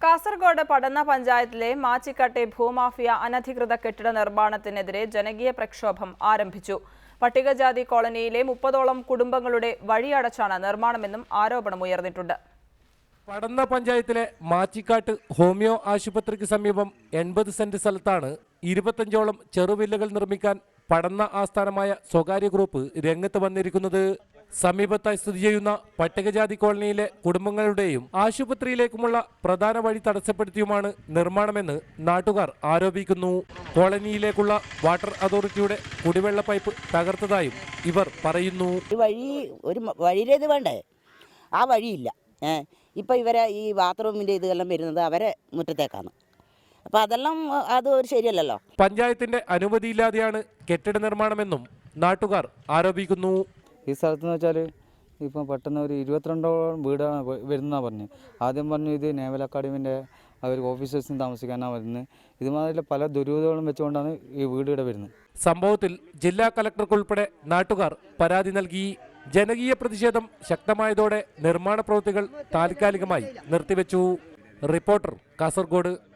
കാസർഗോഡ് പടന്ന പഞ്ചായത്തിലെ മാച്ചിക്കാട്ടെ ഭൂമാഫിയ അനധികൃത കെട്ടിട നിർമ്മാണത്തിനെതിരെ ജനകീയ പ്രക്ഷോഭം ആരംഭിച്ചു. പട്ടികജാതി കോളനിയിലെ 30ഓളം കുടുംബങ്ങളുടെ വഴിയടച്ചാണ് നിർമ്മാണമെന്നും ആരോപണമുയർന്നിട്ടുണ്ട്. പടന്ന പഞ്ചായത്തിലെ മാച്ചിക്കാട്ട് ഹോമിയോ ആശുപത്രിക്ക് സമീപം 80 സെന്റ് സ്ഥലത്താണ് 25ഓളം ചെറുവില്ലകൾ നിർമ്മിക്കാൻ പടന്ന ആസ്ഥാനമായ സ്വകാര്യ ഗ്രൂപ്പ് രംഗത്ത് വന്നിരിക്കുന്നത്. സമീപത്തായി സ്ഥിതി ചെയ്യുന്ന പട്ടികജാതി കോളനിയിലെ കുടുംബങ്ങളുടെയും ആശുപത്രിയിലേക്കുമുള്ള പ്രധാന വഴി തടസ്സപ്പെടുത്തിയുമാണ് നിർമ്മാണമെന്ന് നാട്ടുകാർ ആരോപിക്കുന്നു. കോളനിയിലേക്കുള്ള വാട്ടർ അതോറിറ്റിയുടെ കുടിവെള്ള പൈപ്പ് തകർത്തതായും ഇവർ പറയുന്നു. ഒരു വഴിയിലേത് വേണ്ടേ, ആ വഴിയില്ല. ഇപ്പം ഇവരെ ഈ ബാത്റൂമിൻ്റെ ഇതെല്ലാം വരുന്നത് അവരെ മുറ്റത്തേക്കാണ്. അപ്പം അതെല്ലാം അത് ഒരു ശരിയല്ലല്ലോ. പഞ്ചായത്തിന്റെ അനുമതിയില്ലാതെയാണ് കെട്ടിട നിർമ്മാണമെന്നും നാട്ടുകാർ ആരോപിക്കുന്നു. ഈ സ്ഥലത്തെന്ന് വെച്ചാൽ ഇപ്പം പെട്ടെന്ന് ഒരു 22ഓളം വീടാണ് വരുന്നതാണ് പറഞ്ഞത്. ആദ്യം പറഞ്ഞു ഇത് നേവൽ അക്കാഡമിൻ്റെ അവർ ഓഫീസേഴ്സിന് താമസിക്കാനാണ് വരുന്നത്. ഇതുമാതിരി പല ദുരൂഹതകളും വെച്ചുകൊണ്ടാണ് ഈ വീട് ഇവിടെ വരുന്നത്. സംഭവത്തിൽ ജില്ലാ കളക്ടർക്കുൾപ്പെടെ നാട്ടുകാർ പരാതി നൽകി. ജനകീയ പ്രതിഷേധം ശക്തമായതോടെ നിർമ്മാണ പ്രവൃത്തികൾ താൽക്കാലികമായി നിർത്തിവെച്ചു. റിപ്പോർട്ടർ, കാസർഗോഡ്.